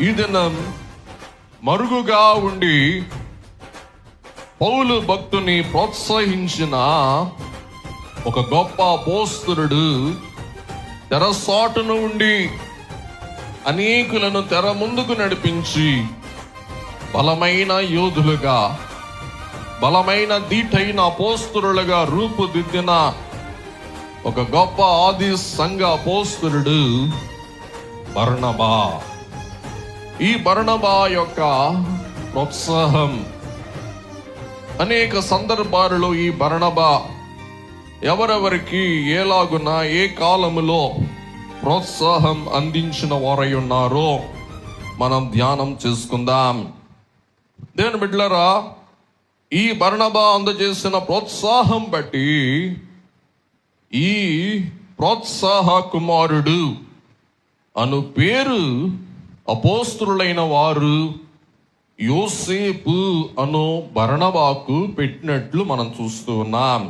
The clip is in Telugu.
ఈ దినం మరుగుగా ఉండి పౌలు భక్తుని ప్రోత్సహించిన ఒక గొప్ప అపోస్తలుడు తెరసాటును ఉండి అనేకులను తెర ముందుకు నడిపించి బలమైన యోధులుగా, బలమైన దీటైన అపోస్తలులుగా రూపుదిద్దిన ఒక గొప్ప ఆది సంఘ అపోస్తలుడు బర్నబా. ఈ బర్నబా యొక్క ప్రోత్సాహం అనేక సందర్భాలలో ఈ బర్నబా ఎవరెవరికి ఎలాగున ఏ కాలములో ప్రోత్సాహం అందించిన వారై ఉన్నారో మనం ధ్యానం చేసుకుందాం. దేవుని బిడ్డలారా, ఈ బర్నబా అందజేసిన ప్రోత్సాహం బట్టి ఈ ప్రోత్సాహ కుమారుడు అను పేరు అపోస్తలులైన వారు యోసేపు అను బర్నబాకు పెట్టినట్లు మనం చూస్తూ ఉన్నాం.